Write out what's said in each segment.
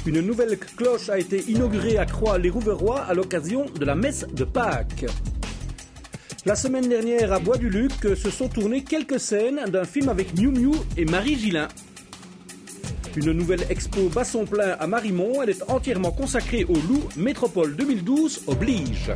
Une nouvelle cloche a été inaugurée à Croix-les-Rouverois à l'occasion de la messe de Pâques. La semaine dernière, à Bois-du-Luc, se sont tournées quelques scènes d'un film avec Miou Miou et Marie Gillin. Une nouvelle expo Basson-Plein à Marimont, elle est entièrement consacrée au loup. Métropole 2012 oblige.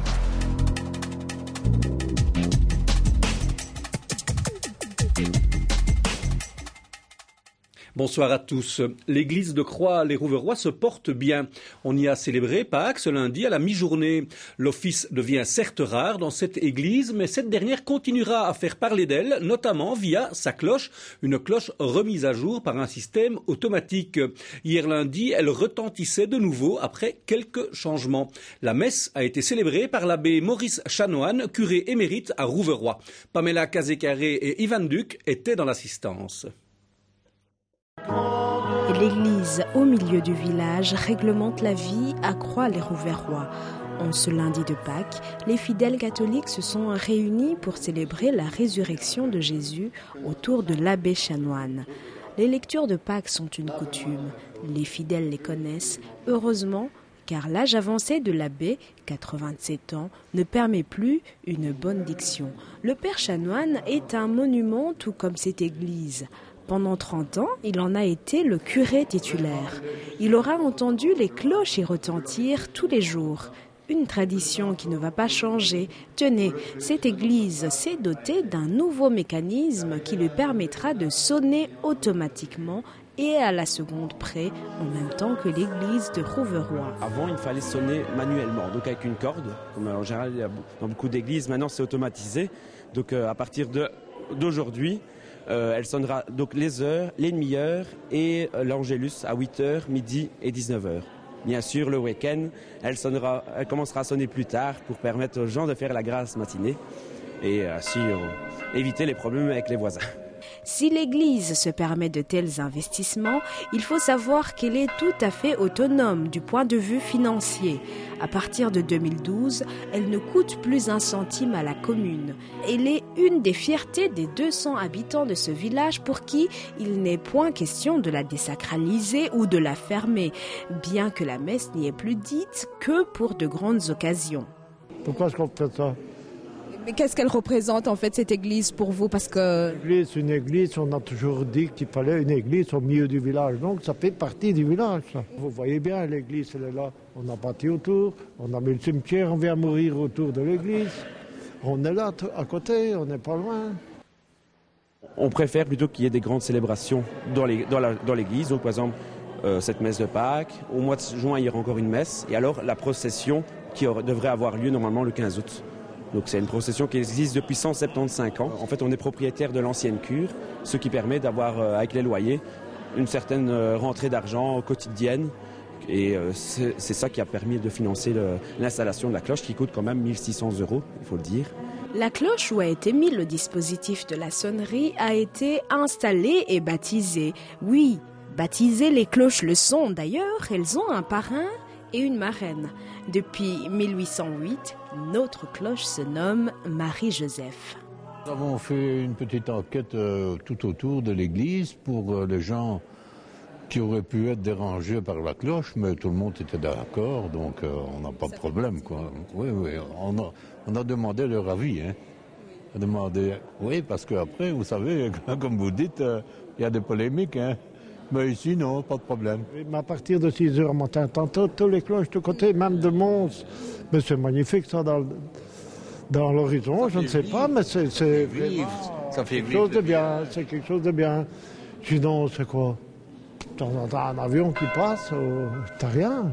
Bonsoir à tous. L'église de Croix-les-Rouverois se porte bien. On y a célébré Pâques ce lundi à la mi-journée. L'office devient certes rare dans cette église, mais cette dernière continuera à faire parler d'elle, notamment via sa cloche, une cloche remise à jour par un système automatique. Hier lundi, elle retentissait de nouveau après quelques changements. La messe a été célébrée par l'abbé Maurice Chanoine, curé émérite à Rouverois. Pamela Kazécaré et Ivan Duc étaient dans l'assistance. L'église au milieu du village réglemente la vie à Croix-les-Rouverois. En ce lundi de Pâques, les fidèles catholiques se sont réunis pour célébrer la résurrection de Jésus autour de l'abbé Chanoine. Les lectures de Pâques sont une coutume. Les fidèles les connaissent, heureusement, car l'âge avancé de l'abbé, 87 ans, ne permet plus une bonne diction. Le père Chanoine est un monument tout comme cette église. Pendant 30 ans, il en a été le curé titulaire. Il aura entendu les cloches y retentir tous les jours. Une tradition qui ne va pas changer. Tenez, cette église s'est dotée d'un nouveau mécanisme qui lui permettra de sonner automatiquement et à la seconde près, en même temps que l'église de Rouverois. Avant, il fallait sonner manuellement, donc avec une corde, comme en général dans beaucoup d'églises. Maintenant, c'est automatisé. Donc à partir d'aujourd'hui, elle sonnera donc les heures, les demi-heures et l'Angélus à 8h, midi et 19h. Bien sûr, le week-end, elle commencera à sonner plus tard pour permettre aux gens de faire la grasse matinée et ainsi éviter les problèmes avec les voisins. Si l'Église se permet de tels investissements, il faut savoir qu'elle est tout à fait autonome du point de vue financier. À partir de 2012, elle ne coûte plus un centime à la commune. Elle est une des fiertés des 200 habitants de ce village pour qui il n'est point question de la désacraliser ou de la fermer, bien que la messe n'y est plus dite que pour de grandes occasions. Pourquoi est-ce qu'on fait ça ? Mais qu'est-ce qu'elle représente en fait cette église pour vous? Parce que Une église, on a toujours dit qu'il fallait une église au milieu du village. Donc ça fait partie du village. Ça. Vous voyez bien, l'église elle est là. On a bâti autour, on a mis le cimetière, on vient mourir autour de l'église. On est là à côté, on n'est pas loin. On préfère plutôt qu'il y ait des grandes célébrations dans l'église. Donc par exemple, cette messe de Pâques. Au mois de juin, il y aura encore une messe. Et alors la procession qui devrait avoir lieu normalement le 15 août. Donc c'est une procession qui existe depuis 175 ans. En fait, on est propriétaire de l'ancienne cure, ce qui permet d'avoir, avec les loyers, une certaine rentrée d'argent quotidienne. Et c'est ça qui a permis de financer l'installation de la cloche, qui coûte quand même 1 600 €, il faut le dire. La cloche où a été mis le dispositif de la sonnerie a été installée et baptisée. Oui, baptisées, les cloches le sont d'ailleurs, elles ont un parrain et une marraine. Depuis 1808, notre cloche se nomme Marie-Joseph. Nous avons fait une petite enquête tout autour de l'église pour les gens qui auraient pu être dérangés par la cloche, mais tout le monde était d'accord, donc on n'a pas de problème, quoi. Oui, on a demandé leur avis. Hein. On a demandé, oui, parce qu'après, vous savez, comme vous dites, il y a des polémiques, hein. Mais ici, non, pas de problème. Mais à partir de 6 h matin, tantôt, tous les cloches de côté, même de Mons. Mais c'est magnifique, ça, dans l'horizon, je ne sais pas, mais c'est quelque chose de bien. C'est quelque chose de bien. Sinon, c'est quoi? De temps en temps, un avion qui passe, t'as rien.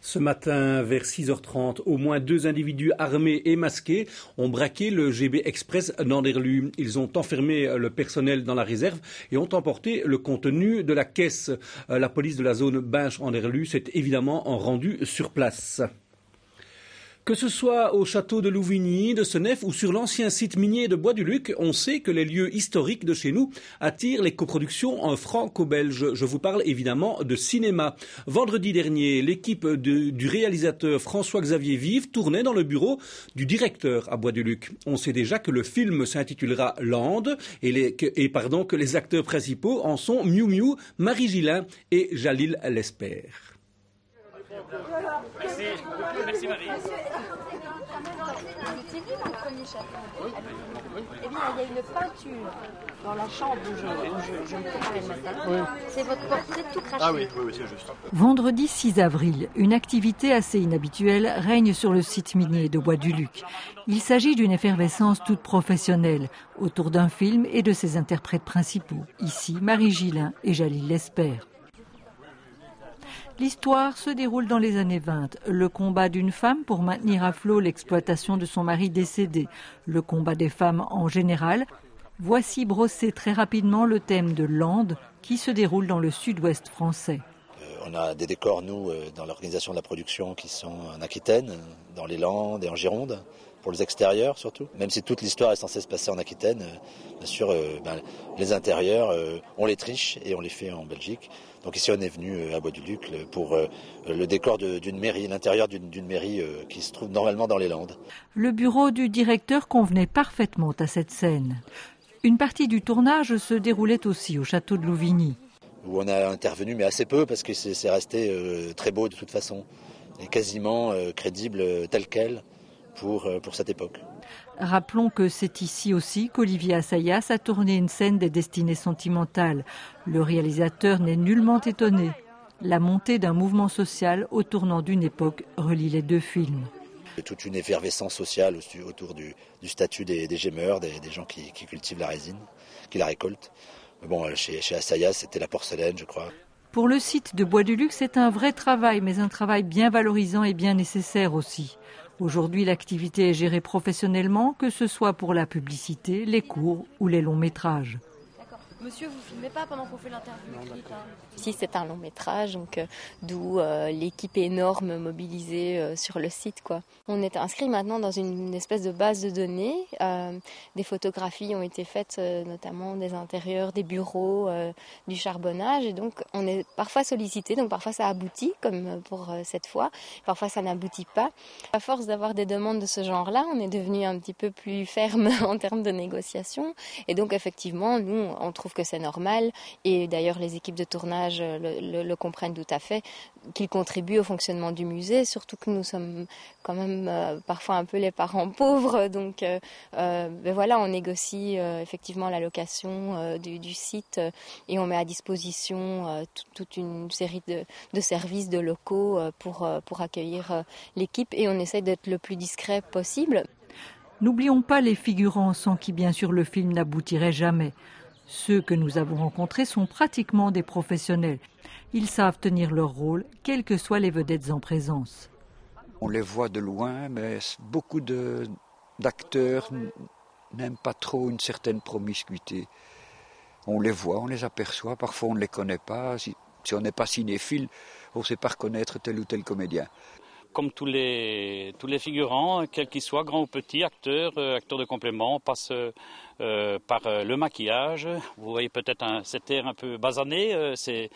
Ce matin, vers 6h30, au moins 2 individus armés et masqués ont braqué le GB Express d'Anderlu. Ils ont enfermé le personnel dans la réserve et ont emporté le contenu de la caisse. La police de la zone Binche-Anderlu s'est évidemment rendue sur place. Que ce soit au château de Louvigny, de Senef ou sur l'ancien site minier de Bois-du-Luc, on sait que les lieux historiques de chez nous attirent les coproductions franco-belges. Je vous parle évidemment de cinéma. Vendredi dernier, l'équipe du réalisateur François-Xavier Vive tournait dans le bureau du directeur à Bois-du-Luc. On sait déjà que le film s'intitulera Land et que les acteurs principaux en sont Miu Miu, Marie Gillin et Jalil Lesper. Merci. Merci Marie. Eh bien, il y a une peinture dans la chambre où je me préparais le matin. Oui. C'est votre portrait tout craché. Ah oui, c'est juste. Vendredi 6 avril, une activité assez inhabituelle règne sur le site minier de Bois-du-Luc. Il s'agit d'une effervescence toute professionnelle autour d'un film et de ses interprètes principaux. Ici, Marie Gillin et Jalil Lesper. L'histoire se déroule dans les années 20. Le combat d'une femme pour maintenir à flot l'exploitation de son mari décédé. Le combat des femmes en général. Voici brossé très rapidement le thème de Land qui se déroule dans le sud-ouest français. On a des décors, nous, dans l'organisation de la production qui sont en Aquitaine, dans les Landes et en Gironde, pour les extérieurs surtout. Même si toute l'histoire est censée se passer en Aquitaine, bien sûr, les intérieurs, on les triche et on les fait en Belgique. Donc ici, on est venu à Bois-du-Luc pour le décor d'une mairie, l'intérieur d'une mairie qui se trouve normalement dans les Landes. Le bureau du directeur convenait parfaitement à cette scène. Une partie du tournage se déroulait aussi au château de Louvigny. Où on a intervenu, mais assez peu, parce que c'est resté très beau de toute façon, et quasiment crédible tel quel pour cette époque. Rappelons que c'est ici aussi qu'Olivier Assayas a tourné une scène des destinées sentimentales. Le réalisateur n'est nullement étonné. La montée d'un mouvement social au tournant d'une époque relie les deux films. Toute une effervescence sociale autour du statut des gémeurs, des gens qui cultivent la résine, qui la récoltent. Mais bon, chez Assayas, c'était la porcelaine, je crois. Pour le site de Bois-du-Luc, c'est un vrai travail, mais un travail bien valorisant et bien nécessaire aussi. Aujourd'hui, l'activité est gérée professionnellement, que ce soit pour la publicité, les courts ou les longs métrages. Monsieur, vous filmez pas pendant qu'on fait l'interview écrite, hein. Si c'est un long métrage, donc d'où l'équipe énorme mobilisée sur le site, quoi. On est inscrit maintenant dans une espèce de base de données. Des photographies ont été faites, notamment des intérieurs, des bureaux, du charbonnage, et donc on est parfois sollicité, donc parfois ça aboutit, comme pour cette fois, parfois ça n'aboutit pas. À force d'avoir des demandes de ce genre-là, on est devenu un petit peu plus ferme en termes de négociation, et donc effectivement, nous, on trouve que c'est normal, et d'ailleurs les équipes de tournage le comprennent tout à fait, qu'ils contribuent au fonctionnement du musée, surtout que nous sommes quand même parfois un peu les parents pauvres, donc voilà, on négocie effectivement la location du site et on met à disposition toute une série de services, de locaux pour accueillir l'équipe, et on essaie d'être le plus discret possible. N'oublions pas les figurants sans qui bien sûr le film n'aboutirait jamais. Ceux que nous avons rencontrés sont pratiquement des professionnels. Ils savent tenir leur rôle, quelles que soient les vedettes en présence. On les voit de loin, mais beaucoup d'acteurs n'aiment pas trop une certaine promiscuité. On les voit, on les aperçoit, parfois on ne les connaît pas. Si on n'est pas cinéphile, on ne sait pas reconnaître tel ou tel comédien. Comme tous les figurants, quels qu'ils soient, grands ou petits, acteurs de complément, passent par le maquillage. Vous voyez peut-être cet air un peu basané, c'est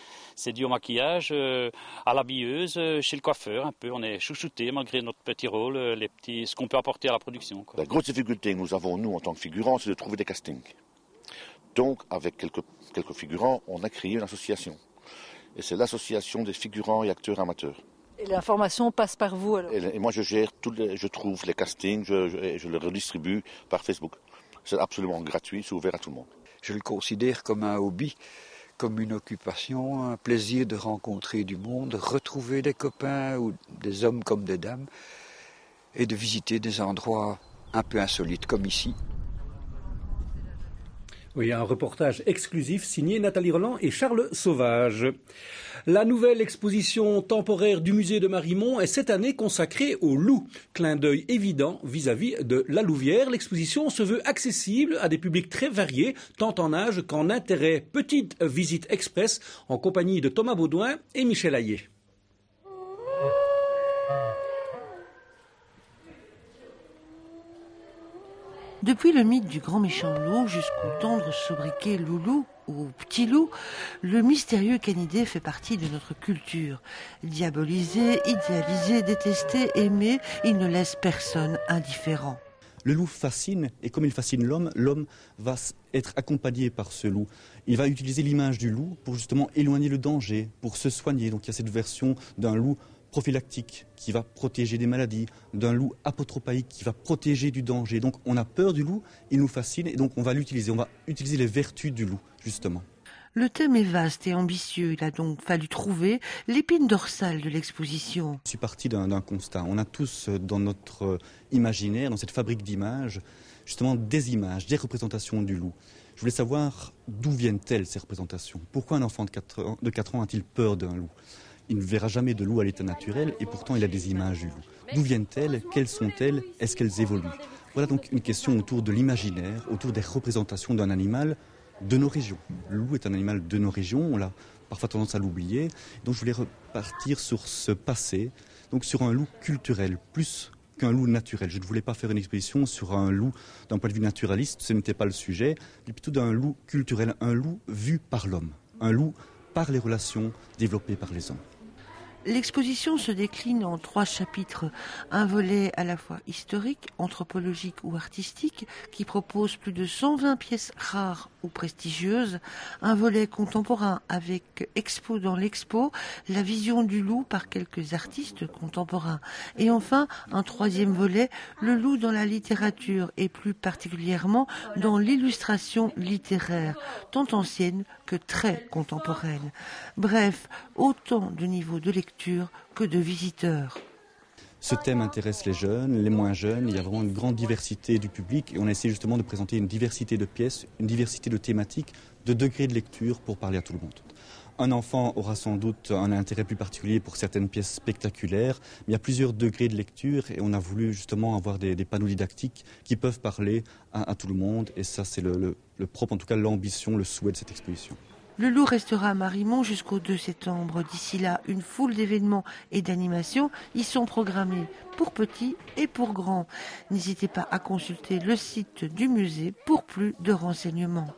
dû au maquillage, à l'habilleuse, chez le coiffeur un peu. On est chouchouté malgré notre petit rôle, ce qu'on peut apporter à la production, quoi. La grosse difficulté que nous avons, nous, en tant que figurants, c'est de trouver des castings. Donc, avec quelques figurants, on a créé une association. Et c'est l'association des figurants et acteurs amateurs. Et l'information passe par vous alors? Et moi je gère je trouve les castings, je les redistribue par Facebook. C'est absolument gratuit, c'est ouvert à tout le monde. Je le considère comme un hobby, comme une occupation, un plaisir de rencontrer du monde, de retrouver des copains ou des hommes comme des dames et de visiter des endroits un peu insolites comme ici. Oui, un reportage exclusif signé Nathalie Roland et Charles Sauvage. La nouvelle exposition temporaire du musée de Marimont est cette année consacrée au loup. Clin d'œil évident vis-à-vis de la Louvière. L'exposition se veut accessible à des publics très variés, tant en âge qu'en intérêt. Petite visite express en compagnie de Thomas Baudouin et Michel Hayet. Depuis le mythe du grand méchant loup jusqu'au tendre sobriquet loulou ou petit loup, le mystérieux canidé fait partie de notre culture. Diabolisé, idéalisé, détesté, aimé, il ne laisse personne indifférent. Le loup fascine, et comme il fascine l'homme, l'homme va être accompagné par ce loup. Il va utiliser l'image du loup pour justement éloigner le danger, pour se soigner. Donc il y a cette version d'un loup prophylactique qui va protéger des maladies, d'un loup apotropaïque qui va protéger du danger. Donc on a peur du loup, il nous fascine, et donc on va l'utiliser. On va utiliser les vertus du loup, justement. Le thème est vaste et ambitieux. Il a donc fallu trouver l'épine dorsale de l'exposition. Je suis parti d'un constat. On a tous dans notre imaginaire, dans cette fabrique d'images, justement des images, des représentations du loup. Je voulais savoir d'où viennent-elles ces représentations. Pourquoi un enfant de 4 ans a-t-il peur d'un loup? Il ne verra jamais de loup à l'état naturel et pourtant il a des images du loup. D'où viennent-elles? Quelles sont-elles? Est-ce qu'elles évoluent? Voilà donc une question autour de l'imaginaire, autour des représentations d'un animal de nos régions. Le loup est un animal de nos régions, on a parfois tendance à l'oublier. Donc je voulais repartir sur ce passé, donc sur un loup culturel, plus qu'un loup naturel. Je ne voulais pas faire une exposition sur un loup d'un point de vue naturaliste, ce n'était pas le sujet, mais plutôt d'un loup culturel, un loup vu par l'homme, un loup par les relations développées par les hommes. L'exposition se décline en 3 chapitres. Un volet à la fois historique, anthropologique ou artistique, qui propose plus de 120 pièces rares ou prestigieuses. Un volet contemporain avec Expo dans l'expo, la vision du loup par quelques artistes contemporains. Et enfin, un 3e volet, le loup dans la littérature et plus particulièrement dans l'illustration littéraire, tant ancienne que très contemporaine. Bref, autant de niveaux de lecture que de visiteurs. Ce thème intéresse les jeunes, les moins jeunes. Il y a vraiment une grande diversité du public et on essaie justement de présenter une diversité de pièces, une diversité de thématiques, de degrés de lecture pour parler à tout le monde. Un enfant aura sans doute un intérêt plus particulier pour certaines pièces spectaculaires, mais il y a plusieurs degrés de lecture et on a voulu justement avoir des panneaux didactiques qui peuvent parler à tout le monde et ça c'est le propre, en tout cas l'ambition, le souhait de cette exposition. Le loup restera à Marimont jusqu'au 2 septembre. D'ici là, une foule d'événements et d'animations y sont programmés pour petits et pour grands. N'hésitez pas à consulter le site du musée pour plus de renseignements.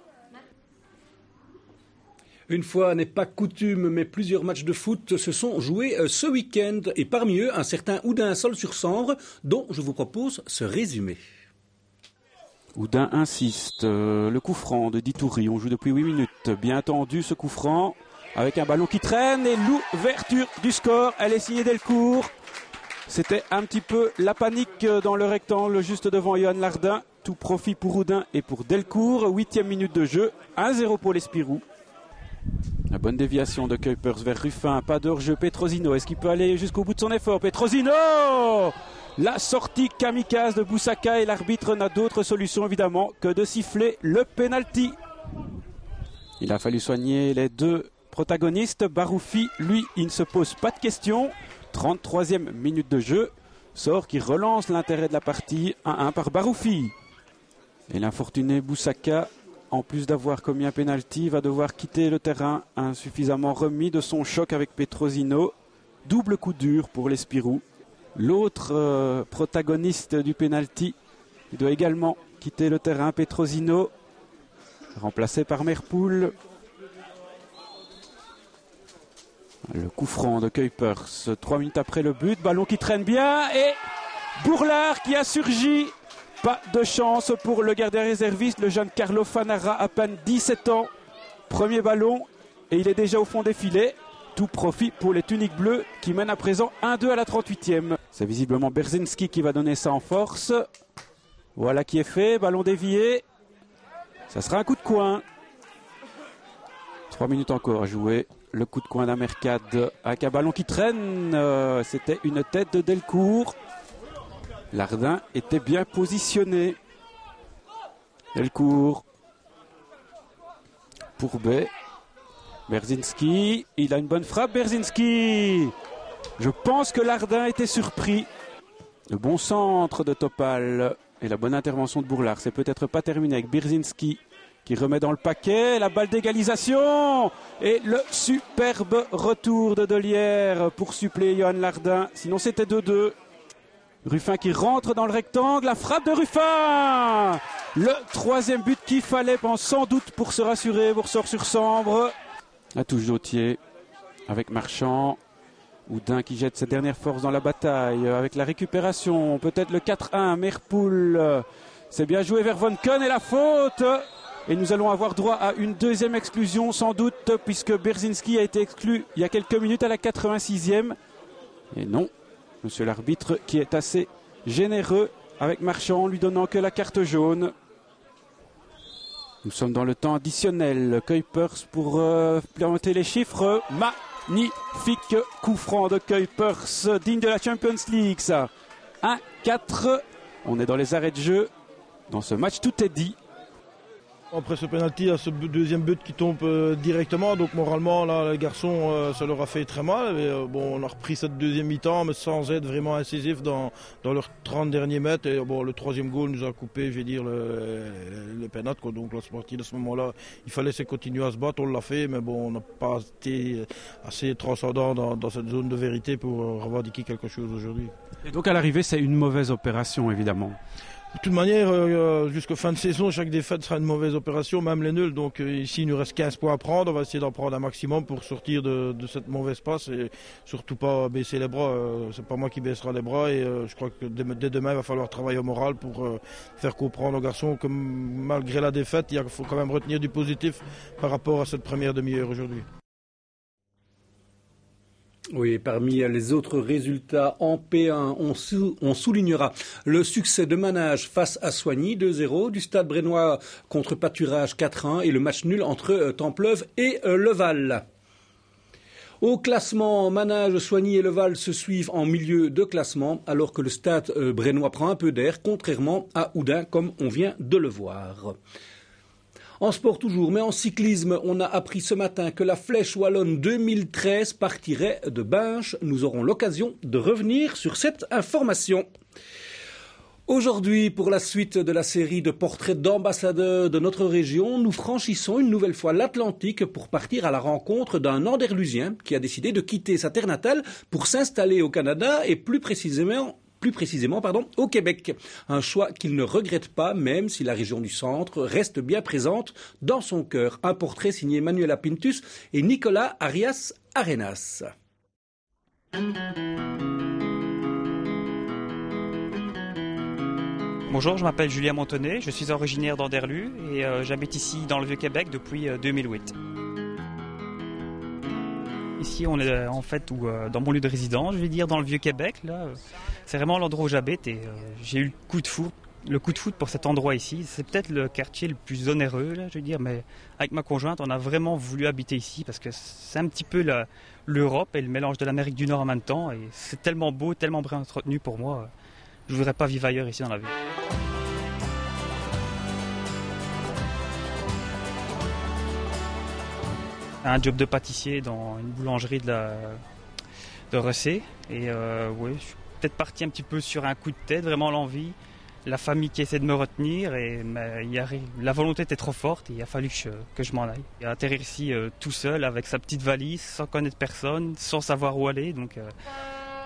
Une fois n'est pas coutume, mais plusieurs matchs de foot se sont joués ce week-end. Et parmi eux, un certain Oudin-Sol-sur-Sambre, dont je vous propose ce résumé. Oudin insiste, le coup franc de Ditoury, on joue depuis 8 minutes, bien tendu ce coup franc, avec un ballon qui traîne et l'ouverture du score, elle est signée Delcourt. C'était un petit peu la panique dans le rectangle juste devant Johan Lardin, tout profit pour Oudin et pour Delcourt, 8e minute de jeu, 1-0 pour les Spirou. La bonne déviation de Kuipers vers Ruffin, pas de hors-jeu, Petrosino, est-ce qu'il peut aller jusqu'au bout de son effort? Petrosino! La sortie kamikaze de Boussaka et l'arbitre n'a d'autre solution évidemment que de siffler le penalty. Il a fallu soigner les 2 protagonistes. Baroufi, lui, il ne se pose pas de questions. 33e minute de jeu. Sort qui relance l'intérêt de la partie. 1-1 par Baroufi. Et l'infortuné Boussaka, en plus d'avoir commis un penalty, va devoir quitter le terrain insuffisamment remis de son choc avec Petrosino. Double coup dur pour les Spirou. L'autre protagoniste du penalty doit également quitter le terrain, Petrosino, remplacé par Merpoul. Le coup franc de Kuipers, 3 minutes après le but, ballon qui traîne bien et Bourlard qui a surgi. Pas de chance pour le gardien réserviste, le jeune Carlo Fanara, à peine 17 ans. Premier ballon et il est déjà au fond des filets. Tout profit pour les tuniques bleues qui mènent à présent 1-2 à la 38e. C'est visiblement Berzinski qui va donner ça en force. Voilà qui est fait, ballon dévié. Ça sera un coup de coin. 3 minutes encore à jouer. Le coup de coin d'Amercade avec un ballon qui traîne. C'était une tête de Delcourt. Lardin était bien positionné. Delcourt. Pourbet. Berzinski, il a une bonne frappe, Berzinski. Je pense que Lardin était surpris. Le bon centre de Topal et la bonne intervention de Bourlard. C'est peut-être pas terminé avec Berzinski qui remet dans le paquet. La balle d'égalisation et le superbe retour de Delière pour suppléer Johan Lardin. Sinon c'était 2-2. Ruffin qui rentre dans le rectangle, la frappe de Ruffin. Le troisième but qu'il fallait sans doute pour se rassurer, pour sort sur Sambre. La touche d'Autier avec Marchand. Oudin qui jette ses dernières forces dans la bataille avec la récupération, peut-être le 4-1, Merpoul. C'est bien joué vers Von Koen et la faute. Et nous allons avoir droit à une deuxième exclusion sans doute, puisque Berzinski a été exclu il y a quelques minutes à la 86e. Et non, monsieur l'arbitre qui est assez généreux avec Marchand, lui donnant que la carte jaune. Nous sommes dans le temps additionnel. Kuipers pour planter les chiffres. Magnifique coup franc de Kuipers, digne de la Champions League, ça. 1-4. On est dans les arrêts de jeu. Dans ce match, tout est dit. Après ce penalty, il y a ce deuxième but qui tombe directement. Donc moralement, là, les garçons, ça leur a fait très mal. Mais, on a repris cette deuxième mi-temps, mais sans être vraiment incisif dans leurs 30 derniers mètres. Et le troisième goal nous a coupé, je vais dire, le penalty, quoi. Donc là, c'est parti de ce moment-là. Il fallait continuer à se battre, on l'a fait. Mais on n'a pas été assez transcendant dans cette zone de vérité pour revendiquer quelque chose aujourd'hui. Et donc à l'arrivée, c'est une mauvaise opération, évidemment. De toute manière, jusqu'à fin de saison, chaque défaite sera une mauvaise opération, même les nuls. Donc ici, il nous reste 15 points à prendre. On va essayer d'en prendre un maximum pour sortir de cette mauvaise passe et surtout pas baisser les bras. C'est pas moi qui baissera les bras et je crois que dès demain, il va falloir travailler au moral pour faire comprendre aux garçons que malgré la défaite, il faut quand même retenir du positif par rapport à cette première demi-heure aujourd'hui. Oui, parmi les autres résultats en P1, on soulignera le succès de Manage face à Soigny 2-0, du Stade Brennois contre Pâturage 4-1 et le match nul entre Templeuve et Leval. Au classement, Manage, Soigny et Leval se suivent en milieu de classement alors que le Stade Brennois prend un peu d'air, contrairement à Oudin comme on vient de le voir. En sport toujours, mais en cyclisme, on a appris ce matin que la Flèche Wallonne 2013 partirait de Binche. Nous aurons l'occasion de revenir sur cette information. Aujourd'hui, pour la suite de la série de portraits d'ambassadeurs de notre région, nous franchissons une nouvelle fois l'Atlantique pour partir à la rencontre d'un Andalusien qui a décidé de quitter sa terre natale pour s'installer au Canada et plus précisément au Québec. Un choix qu'il ne regrette pas, même si la région du centre reste bien présente dans son cœur. Un portrait signé Manuela Pintus et Nicolas Arias Arenas. Bonjour, je m'appelle Julien Montonnet, je suis originaire d'Anderlu et j'habite ici dans le Vieux-Québec depuis 2008. Ici, on est en fait dans mon lieu de résidence, je vais dire, dans le Vieux-Québec. Là, c'est vraiment l'endroit où j'habite et j'ai eu le coup de foudre pour cet endroit ici. C'est peut-être le quartier le plus onéreux, là, je veux dire, mais avec ma conjointe, on a vraiment voulu habiter ici parce que c'est un petit peu l'Europe et le mélange de l'Amérique du Nord en même temps. Et c'est tellement beau, tellement bien entretenu pour moi. Je ne voudrais pas vivre ailleurs ici dans la ville. Un job de pâtissier dans une boulangerie de Ressé. Et oui, je suis peut-être parti un petit peu sur un coup de tête, vraiment l'envie. La famille qui essaie de me retenir, mais la volonté était trop forte et il a fallu que je m'en aille. Et atterrir ici tout seul avec sa petite valise, sans connaître personne, sans savoir où aller. Donc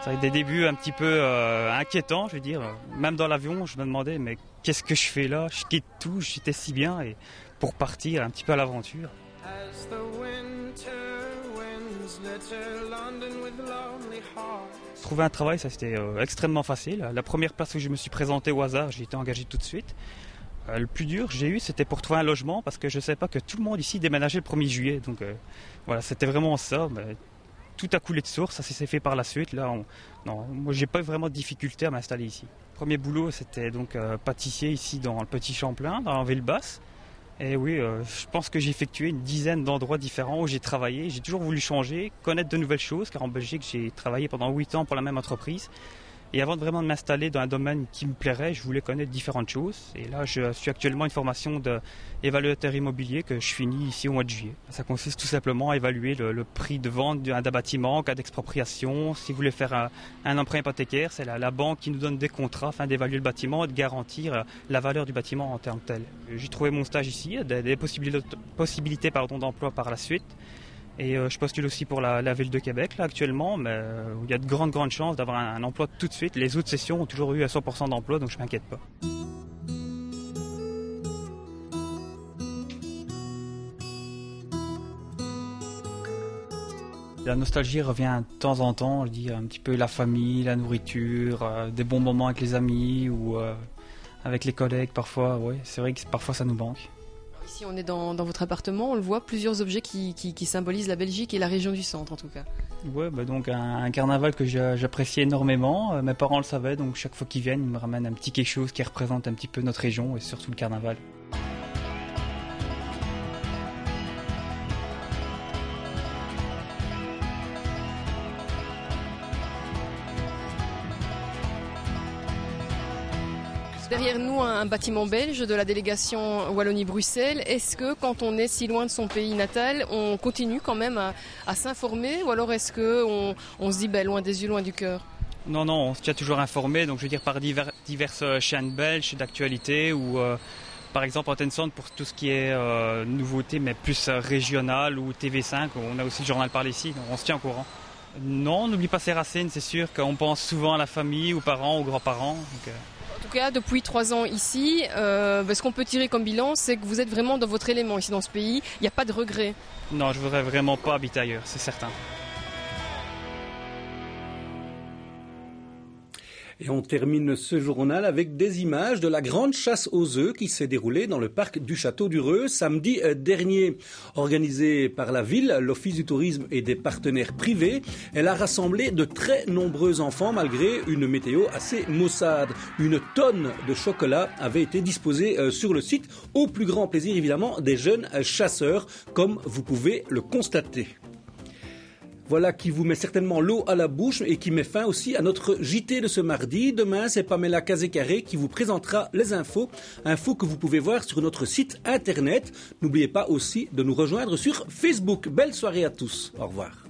ça a été des débuts un petit peu inquiétants, je veux dire. Même dans l'avion, je me demandais, mais qu'est-ce que je fais là? Je quitte tout, j'étais si bien et pour partir un petit peu à l'aventure. Trouver un travail, ça c'était extrêmement facile. La première place où je me suis présenté au hasard, j'ai été engagé tout de suite. Le plus dur j'ai eu, c'était pour trouver un logement parce que je ne savais pas que tout le monde ici déménageait le 1er juillet. Donc voilà, c'était vraiment ça. Mais tout a coulé de source, ça s'est fait par la suite. Là, moi j'ai pas vraiment de difficulté à m'installer ici. Premier boulot, c'était donc pâtissier ici dans le Petit Champlain, dans la ville basse. Et oui, je pense que j'ai effectué une dizaine d'endroits différents où j'ai travaillé. J'ai toujours voulu changer, connaître de nouvelles choses, car en Belgique, j'ai travaillé pendant 8 ans pour la même entreprise. Et avant de vraiment de m'installer dans un domaine qui me plairait, je voulais connaître différentes choses. Et là, je suis actuellement à une formation d'évaluateur immobilier que je finis ici au mois de juillet. Ça consiste tout simplement à évaluer le prix de vente d'un bâtiment en cas d'expropriation. Si vous voulez faire un emprunt hypothécaire, c'est la banque qui nous donne des contrats afin d'évaluer le bâtiment et de garantir la valeur du bâtiment en tant que tel. J'ai trouvé mon stage ici, des possibilités d'emploi par la suite. Et je postule aussi pour la ville de Québec là, actuellement, mais il y a de grandes chances d'avoir un emploi tout de suite. Les autres sessions ont toujours eu à 100% d'emploi, donc je ne m'inquiète pas. La nostalgie revient de temps en temps, je dis un petit peu la famille, la nourriture, des bons moments avec les amis ou avec les collègues parfois. Ouais, c'est vrai que parfois ça nous manque. Ici on est dans votre appartement, on le voit, plusieurs objets qui symbolisent la Belgique et la région du centre en tout cas. Ouais, donc un carnaval que j'apprécie énormément, mes parents le savaient, donc chaque fois qu'ils viennent ils me ramènent un petit quelque chose qui représente un petit peu notre région et surtout le carnaval. Derrière nous, un bâtiment belge de la délégation Wallonie-Bruxelles. Est-ce que quand on est si loin de son pays natal, on continue quand même à s'informer ou alors est-ce qu'on se dit loin des yeux, loin du cœur? Non, on se tient toujours informé, donc je veux dire par diverses chaînes belges d'actualité ou par exemple Antenne Centre pour tout ce qui est nouveauté mais plus régional ou TV5, on a aussi le journal Parle ici, donc on se tient au courant. Non, on n'oublie pas ses racines, c'est sûr qu'on pense souvent à la famille, aux parents, aux grands-parents. En tout cas, depuis 3 ans ici, ce qu'on peut tirer comme bilan, c'est que vous êtes vraiment dans votre élément ici dans ce pays. Il n'y a pas de regret. Non, je ne voudrais vraiment pas habiter ailleurs, c'est certain. Et on termine ce journal avec des images de la grande chasse aux œufs qui s'est déroulée dans le parc du Château du Reux samedi dernier. Organisée par la ville, l'Office du tourisme et des partenaires privés, elle a rassemblé de très nombreux enfants malgré une météo assez maussade. Une tonne de chocolat avait été disposée sur le site, au plus grand plaisir évidemment des jeunes chasseurs, comme vous pouvez le constater. Voilà qui vous met certainement l'eau à la bouche et qui met fin aussi à notre JT de ce mardi. Demain, c'est Pamela Kazé-Carré qui vous présentera les infos que vous pouvez voir sur notre site internet. N'oubliez pas aussi de nous rejoindre sur Facebook. Belle soirée à tous. Au revoir.